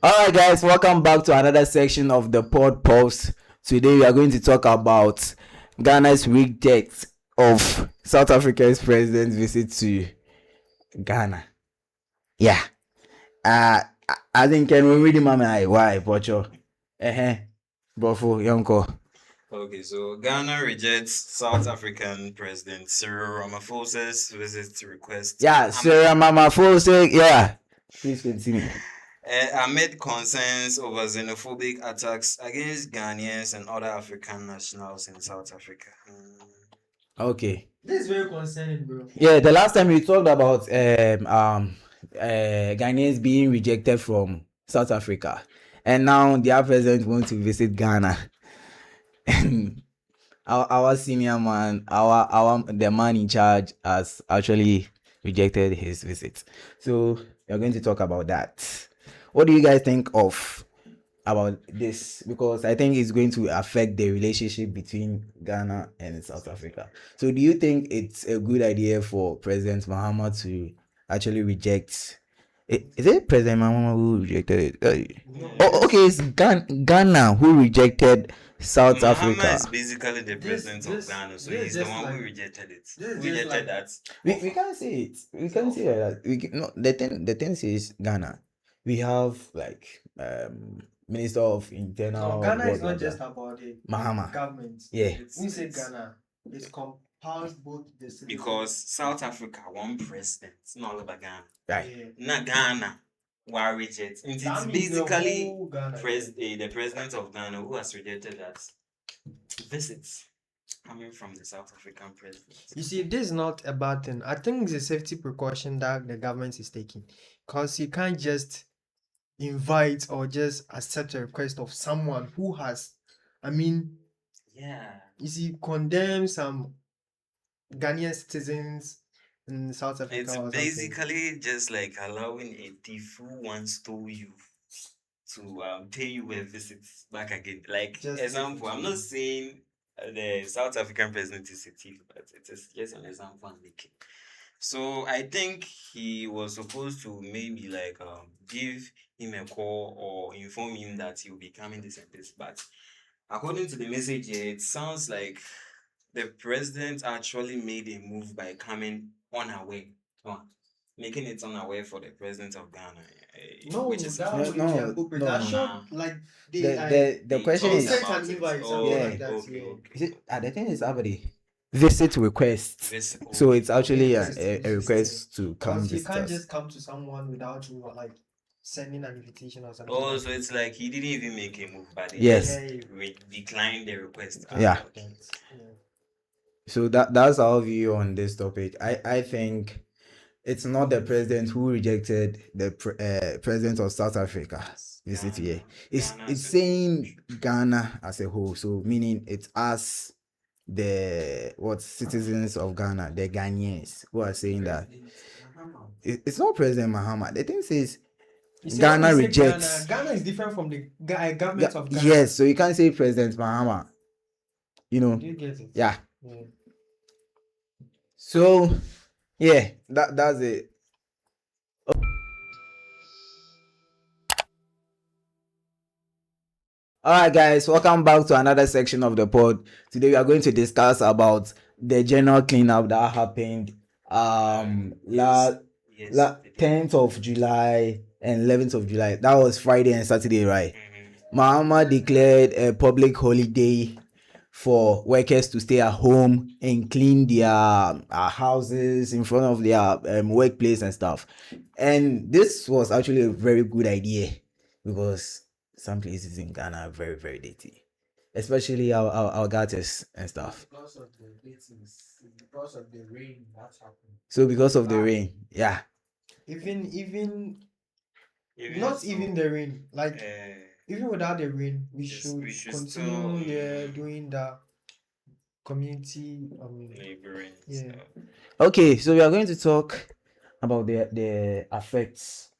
Alright guys, welcome back to another section of the PodGH Pulse. Today we are going to talk about Ghana's reject of South Africa's president's visit to Ghana. Yeah. I think can we read mama why Pocho? Brofo Yonko. Okay, so Ghana rejects South African President Cyril Ramaphosa's visit request. Yeah, Sarah Ramaphosa. Yeah. Please continue. Amid concerns over xenophobic attacks against Ghanaians and other African nationals in South Africa. Okay. This is very concerning, bro. Yeah, the last time we talked about Ghanaians being rejected from South Africa, and now their president wants to visit Ghana. our senior man, the man in charge has actually rejected his visit. So we're going to talk about that. What do you guys think of about this? Because I think it's going to affect the relationship between Ghana and South Africa. So do you think it's a good idea for President Mahama to actually reject? Is it President Mahama who rejected it? Oh, okay, it's Ghana who rejected South Mahama Africa. is basically the president of Ghana, so he's the one who rejected it. Who rejected that? We can't say it. We can't say that. No, the thing is Ghana. We have like Minister of Internal. No, Ghana is not just about the Mahama. government. Yeah. We say Ghana. It's compounds both the citizens. Because South Africa one president, it's not all about Ghana. Right. Yeah. Not Ghana. Why reject? It's That means the basically whole Ghana. the president of Ghana who has rejected that visits coming from the South African president. You see, this is not a bad thing. I think it's a safety precaution that the government is taking, because you can't just invite or just accept a request of someone who has, Yeah. you see, condemn some Ghanaian citizens in South Africa. It's or something. basically just like allowing a thief who once stole you to pay you a visit back again. Like Just- example, I'm not saying the South African president is a thief, but it is just an example I'm making. So I think he was supposed to maybe like give him a call or inform him that he'll be coming this and this. But according to the message here, it sounds like the president actually made a move by coming unaware, making it unaware for the president of Ghana. No, which is that No, would be no, appropriate. no, I no. showed like they The They question talked is, sent about an it. invite, Oh, something like that, okay, yeah. okay. is it the thing is somebody visit request. So it's actually a request to come Because you visit can't us. just come to someone without you like sending an invitation or something. Oh, like so it's like he didn't even make a move, but he Yes. just declined the request. Yeah. Okay. Yeah. So that's our view on this topic. I think it's not the president who rejected the president of South Africa visit here. It's Ghana as a saying Ghana as a whole. So meaning it's us, the citizens of Ghana, the Ghanaians who are saying that. It's not President Mahama. The thing says You see, Ghana when we say rejects. Ghana is different from the government of Ghana. Yes, so you can't say President Mahama. You know. Do you get it? Yeah. Yeah. So yeah, that's it. Alright guys, welcome back to another section of the pod. Today we are going to discuss about the general cleanup that happened Yes, 10th of July and 11th of July. That was Friday and Saturday, right? Mhm. Mahama declared a public holiday for workers to stay at home and clean their houses in front of their workplace and stuff. And this was actually a very good idea because some places in Ghana are very, very dirty, especially our gutters and stuff. Because of the because of the rain that's happening. So because of the rain, yeah. Even Even so, the rain. Like uh, even without the rain, we yes, should we should continue still, doing the community laboring. Yeah. Okay, so we are going to talk about the effects,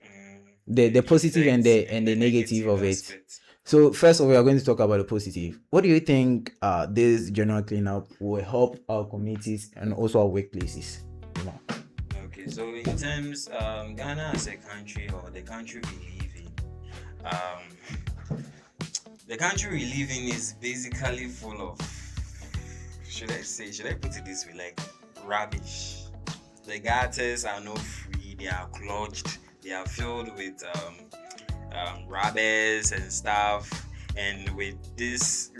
the positive and the negative of it. aspect. So first of all, we are going to talk about the positive. What do you think this general cleanup will help our communities and also our workplaces? You know? Okay, so in terms Ghana as a country or the country we live in, the country we live in is basically full of, should I put it this way, like rubbish. The gutters are not free, they are clogged, they are filled with rubbish and stuff. And with this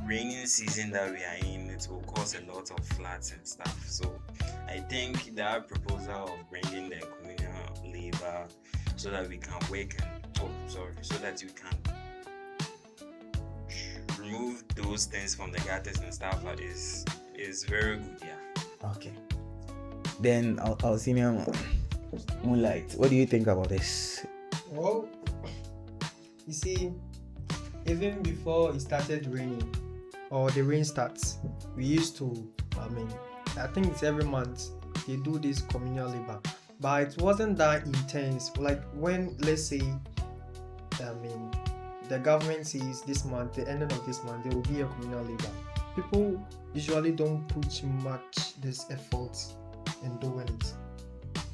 raining season that we are in, it will cause a lot of floods and stuff. So I think that proposal of bringing the communal labor so that we can work so that you can remove those things from the gutters and stuff is very good. Yeah. Okay. Then our senior Moonlight, what do you think about this? Well, you see, even before it started raining, or the rain starts, we used to, I think it's every month, they do this communal labor. But it wasn't that intense. Like when, let's say, the government says this month, the ending of this month, there will be a communal labor. People usually don't put much this effort in doing it.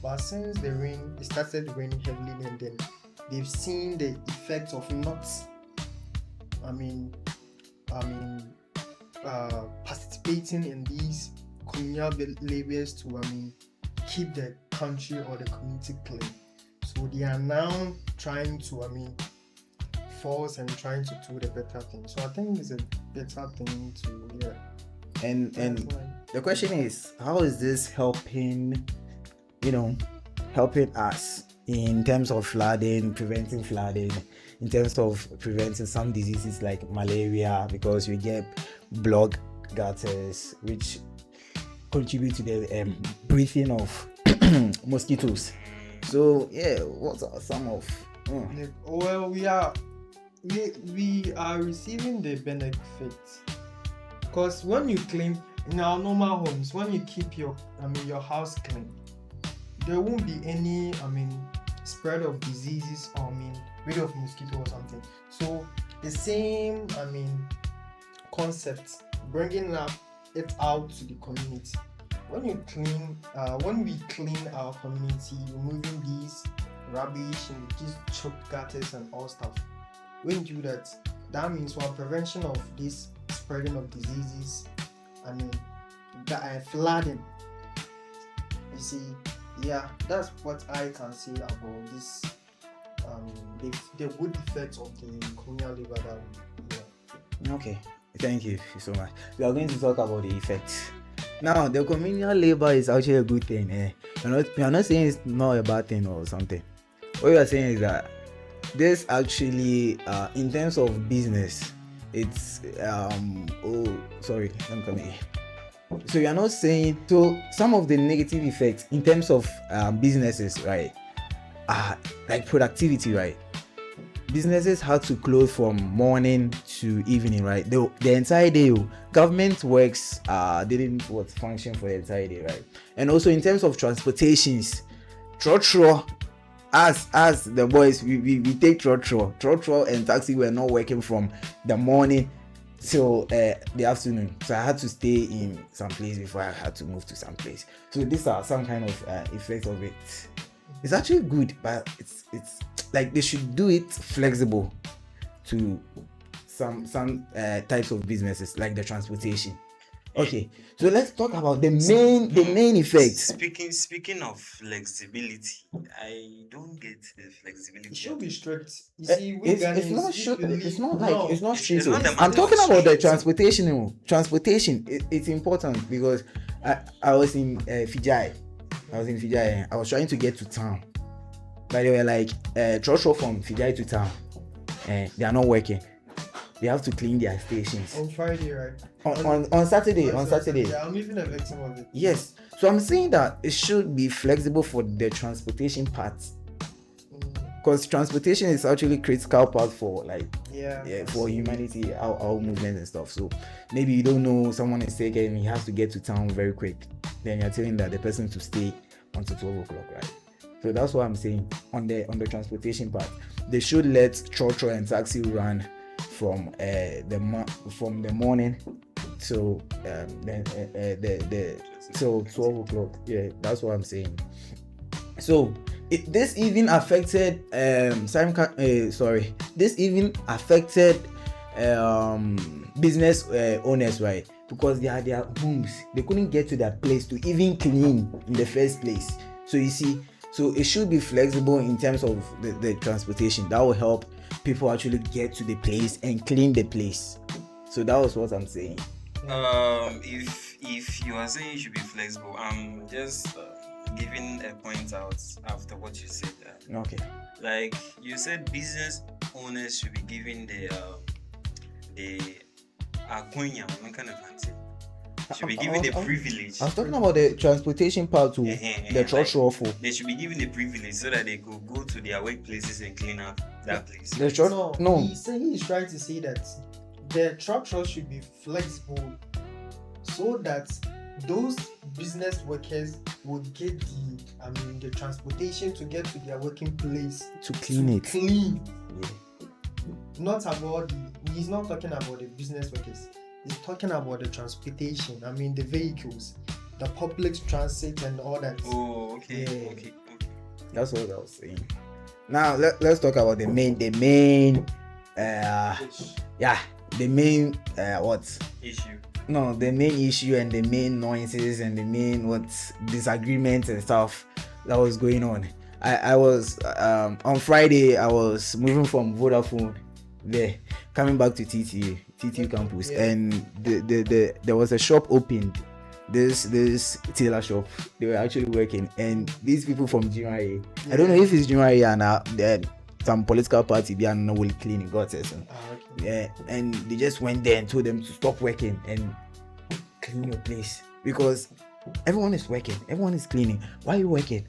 But since it started raining heavily, and then they've seen the effects of not, participating in these communal labors to, keep the country or the community clean. So they are now trying to, force and trying to do the better thing. So I think it's a better thing to, yeah. And the question is, how is this helping us in terms of preventing flooding, in terms of preventing some diseases like malaria, because we get blocked gutters which contribute to the breathing of mosquitoes. So yeah, what are some of well, we are receiving the benefits, because when you clean in our normal homes, when you keep your house clean, there won't be any spread of diseases or rid of mosquito or something. So the same concept, bringing it out to the community. When we clean our community, removing these rubbish and these choked gutters and all stuff, when you do that means for prevention of this spreading of diseases, flooding. You see, yeah, that's what I can say about this. The good effects of the communal labor that. Okay, thank you so much. We are going to talk about the effects. Now, the communal labor is actually a good thing. We are not saying it's not a bad thing or something. What we are saying is that this actually, in terms of business, it's I'm coming. So you are not saying, so some of the negative effects in terms of businesses, right, like productivity, right? Businesses had to close from morning to evening, right? The entire day. Government works didn't function for the entire day, right? And also in terms of transportations, trotro, as the boys, we take trotro and taxi were not working from the morning till the afternoon. So I had to stay in some place before I had to move to some place. So these are some kind of effects of it. It's actually good, but it's like they should do it flexible to some types of businesses like the transportation. Okay, so let's talk about the main effects. Speaking of flexibility, I don't get the flexibility. It should be strict. You Eh, see, it's not strict. It's not the I'm matter talking of about the strict. transportation. Transportation, it's important because I was in Fijai. I was trying to get to town, but they were like, trotro from Fijai to town, they are not working. They have to clean their stations on Friday, right? On Saturday. Yeah, I'm even a victim of it. Yes, so I'm saying that it should be flexible for the transportation part, because transportation is actually critical part for for humanity, our movement and stuff. So maybe you don't know someone is sick and he has to get to town very quick, then you're telling that the person to stay until 12 o'clock, right? So that's what I'm saying on the transportation part. They should let trotro and taxi run from the morning till till 12 o'clock. Yeah, that's what I'm saying. So this even affected this even affected business owners, right? Because they had their homes, they couldn't get to their place to even clean in the first place. So you see, so it should be flexible in terms of the transportation. That will help people actually get to the place and clean the place. So that was what I'm saying. If you are saying you should be flexible, I'm just giving a point out after what you said. Okay. Like you said, business owners should be given the akonya, should be given the privilege. I was talking about the transportation part too. The truck shuffle. They should be given the privilege so that they could go to their workplaces and clean up that place. The truck, no. He's trying to say that the truck should be flexible so that those business workers would get the transportation to get to their working place to clean it. Yeah. Not about he's not talking about the business workers. He's talking about the transportation. The vehicles, the public transit and all that. Oh, okay. Yeah. Okay. That's what I was saying. Now let's talk about the main what issue. No, the main issue and the main noises and the main disagreements and stuff that was going on. I was on Friday. I was moving from Vodafone there, coming back to TTU campus, and there was a shop opened. This tailor shop. They were actually working, and these people from GRA. I don't know if it's GRA or not. Some political party they are not really cleaning gutters. Okay. Yeah, and they just went there and told them to stop working and clean your place because everyone is working, everyone is cleaning. Why are you working?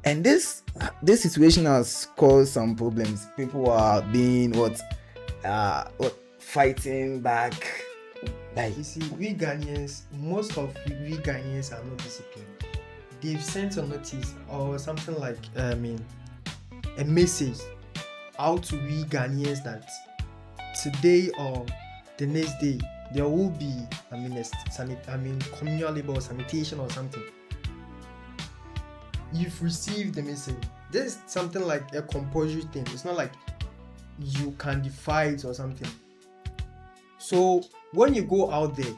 And this situation has caused some problems. People are being fighting back. Like you see, we Ghanaians, most of we Ghanaians are not disciplined. They've sent a notice or something like a message out to we Ghanaians that today or the next day there will be communal labor or sanitation or something. You've received the message. This is something like a compulsory thing. It's not like you can defy it or something. So when you go out there,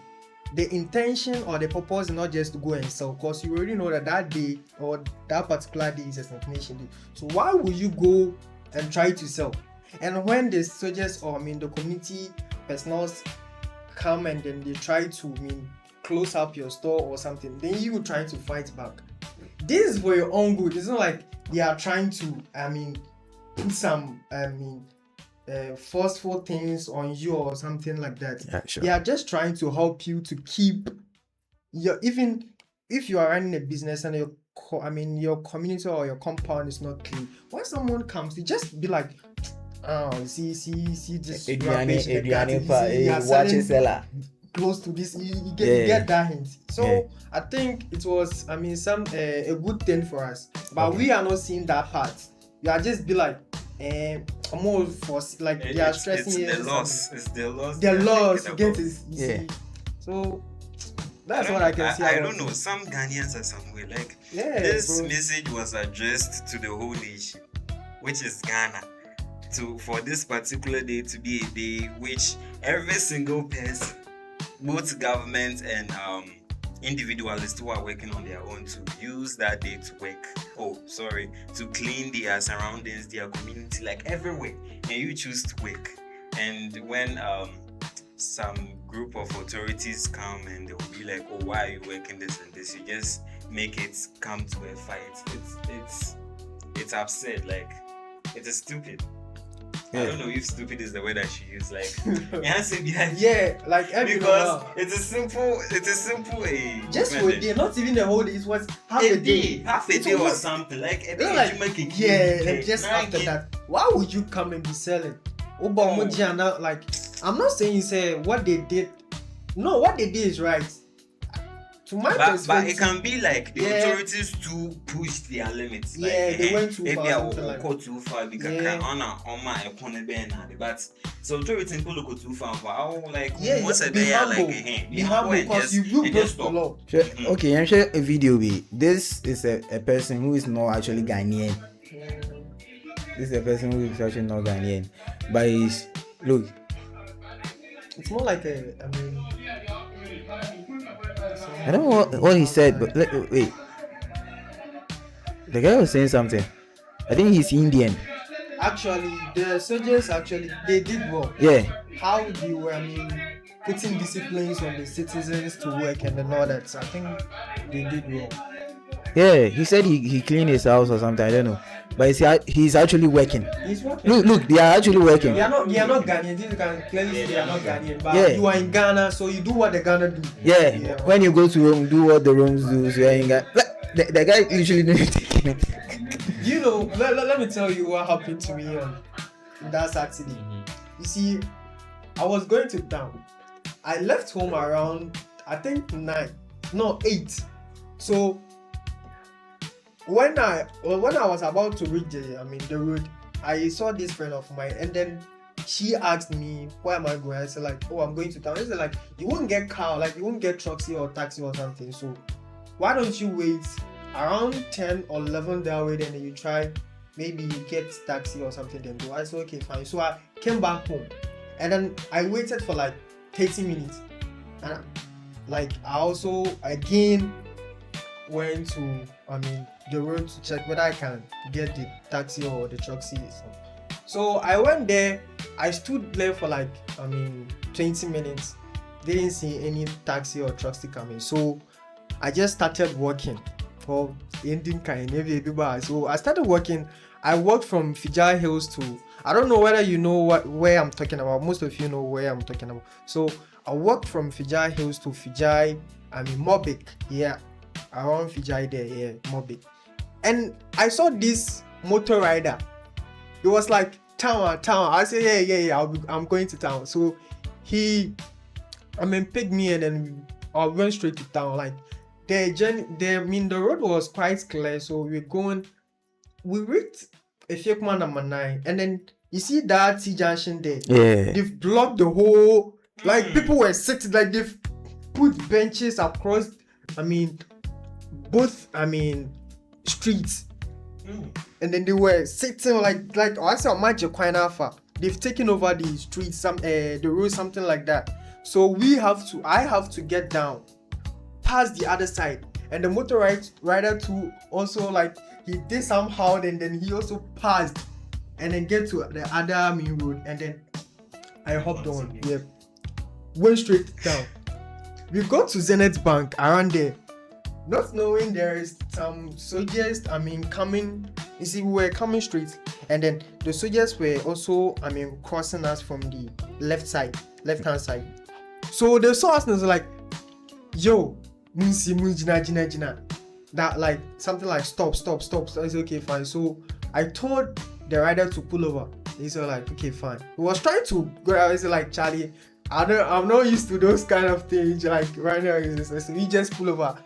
the intention or the purpose is not just to go and sell, because you already know that day or that particular day is a sanitation day. So why would you go and try to sell? And when the soldiers or the community personnel come and then they try to close up your store or something, then you try to fight back. This is for your own good. It's not like they are trying to put some forceful things on you or something like that. Yeah, sure. They are just trying to help you to keep your, even if you are running a business and your community or your compound is not clean. When someone comes, you just be like, see this watch seller close to this, you get that hint. So I think it was a good thing for us, but we are not seeing that part. We are just be like more for like they are stressing it's the loss. It's the loss. The loss get it. See. So that's what I can say. I don't know. Some Ghanaians are some way. Like this message was addressed to the whole nation, which is Ghana. For this particular day to be a day which every single person, both government and individualists who are working on their own, to use that day to work. To clean their surroundings, their community, like everywhere, and you choose to work. And when some group of authorities come and they'll be like, "Oh, why are you working this and this?" You just make it come to a fight. It's absurd. Like it is stupid. I don't know if stupid is the word I should use. Like, because it is simple. Just for a day, not even a whole day. It was half a day or something. Like a day, like, you make it. And just after that, why would you come and be selling? Like, I'm not saying say what they did. No, what they did is right. To my perspective, but it can be like the authorities to push their limits. Like, they went too far. Maybe I will go too far because but So to it in Polo too far. How like Yeah, once a be day humble. like a Be humble because you will break the law. Okay, I'm sure a video be. This is a person who is not actually Ghanaian. This is a person who is actually not Ghanaian. But he's look. It's more like a, I mean, I don't know what he said, but wait. The guy was saying something. I think he's Indian. actually, the soldiers actually they did well. Yeah. How they were, I mean, putting disciplines on the citizens to work and all that. So I think they did well. Yeah, he said he cleaned his house or something. I don't know, but he's actually working. He's working. Look, they are actually working. They are not Ghanaian. This can clearly say they are not Ghanaian. But Yeah. you are in Ghana, so you do what the Ghana do. Yeah. When you go to Rome, do what the Romans do. So you got the guy literally didn't take it. You know, let me tell you what happened to me on that Saturday. You see, I was going to town. I left home around, I think 8. So when I was about to reach the road, I saw this friend of mine, and then she asked me, where am I going? I said like, oh, I'm going to town. She said like, you won't get car, like you won't get taxi or taxi or something. So why don't you wait around 10 or 11 that way, then you try, maybe you get taxi or something, then go. I said okay, fine. So I came back home, and then I waited for like 30 minutes, and like I also again went to the road to check whether I can get the taxi or the taxi. So I went there. I stood there for like 20 minutes. Didn't see any taxi or taxi coming. So I just started walking. So I started walking. I walked from Fijai Hills to, I don't know whether you know where I'm talking about. Most of you know where I'm talking about. So I walked from Fijai Hills to Mobik. Yeah, around Fijai there. Yeah, Mobik. And I saw this motor rider. It was like town. I said yeah. I'm going to town. So he picked me, and then I went straight to town. Like the road was quite clear. So we reached Efiekuma number 9, and then you see that T junction there. Yeah. They've blocked the whole. Like people were sitting. Like they've put benches across. Both streets. And then they were sitting like I said, they've taken over the streets, the road, something like that. So I have to get down past the other side, and the motor rider too also, like he did somehow, and then he also passed and then get to the other main road, and then I hopped on. Yeah, went straight down. We got to Zenith Bank around there, not knowing there is some soldiers coming. You see, we were coming straight, and then the soldiers were also crossing us from the left hand side. So they saw us and was like, yo, that like something like stop. So I said okay, fine. So I told the rider to pull over. He said like okay, fine. He was trying to go. I was like, Charlie, I'm not used to those kind of things. Like right now, so he just pull over,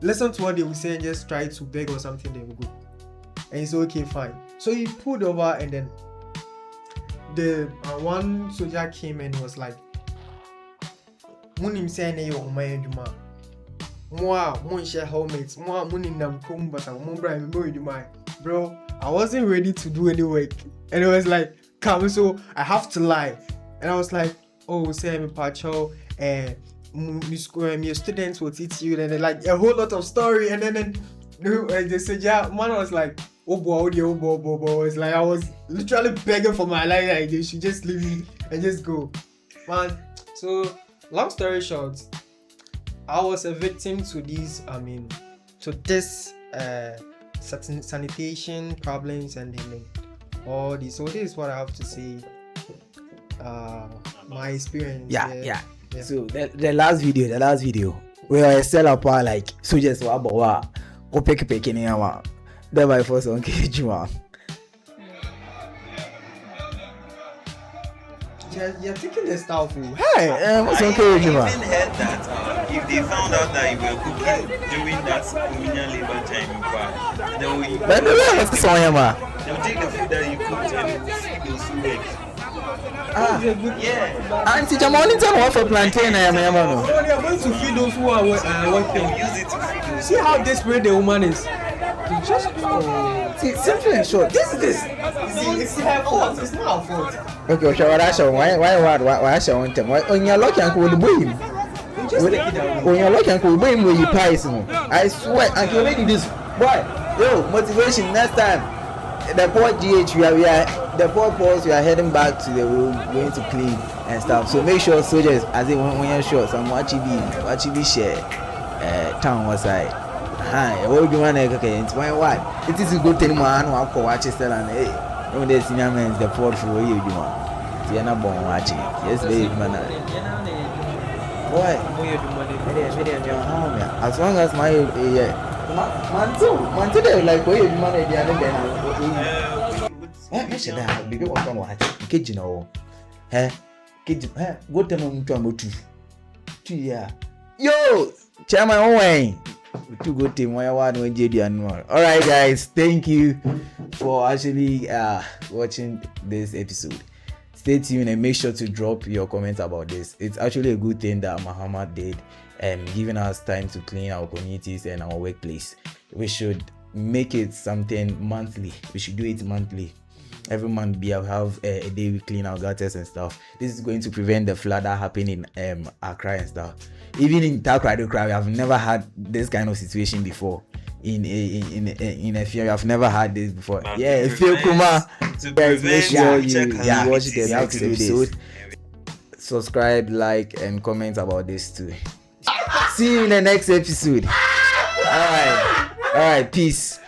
listen to what they will say, and just try to beg or something. They will go. And he said okay, fine. So he pulled over, and then the one soldier came and was like, "Munim say na yo my eduma. Mo share helmets. Mo nam kumbasa. Mo bra me eduma." Bro, I wasn't ready to do any work, and it was like, "Come, so I have to lie." And I was like, "Oh, say I'm a pacho, your students will teach you," and then like a whole lot of story, and then the soldier man was like, oh boy. It's like I was literally begging for my life. Like they should just leave me and just go, man. So long story short, I was a victim to these. To this sanitation problems, and then all this. So this is what I have to say. My experience. Yeah. So the last video, where I sell up like soldiers were about go pick in here. Then my first on KG1. You're taking the stuff. Hey, what's on I KG1? even heard that if they found out that you were cooking during that communal labor time, they will But the way it's on him, they'll take the food that you cooked and feed those who work. Auntie Jamoni, tell me for plantain. I am a man. So they are going to feed those who are working. Use it to feed those. See how desperate the woman is. Just See, simple and short. This is this. It's her fault. It's not our fault. Okay, okay. What I show? Why I show one time? Why on your luck and cool boy? Just take it down. When you're lucky and cool boy, you price no. I swear, and you already this boy. Yo, motivation next time. The PodGH, we are the Pulse, we are heading back to the room, going to clean and stuff. So make sure soldiers, as they when you're short, some watch TV share town was side. Hi, what do you want to okay? It's my what? It is a good thing, man. I call watch it and hey, when there's senior men, the port for you, you want. So you're not born watching it. Yes, baby, man. Why? As long as my man today like where you man the other then. Mention that because what come watch. Kitchen oh. Kitchen go tell me to am 2 year. Yo, chairman Owen. Two good team. Why one when JD and more. All right, guys. Thank you for actually watching this episode. Stay tuned and make sure to drop your comments about this. It's actually a good thing that Muhammad did, giving us time to clean our communities and our workplace. We should make it something monthly. We should do it monthly. Every month we have a day we clean our gutters and stuff. This is going to prevent the flood that happened in Accra and stuff. Even in Accra, we have never had this kind of situation before. In a fear, I've never had this before. Yeah, Phil Kuma. Guys, make sure you watch the next episode. Subscribe, like, and comment about this too. See you in the next episode. All right, peace.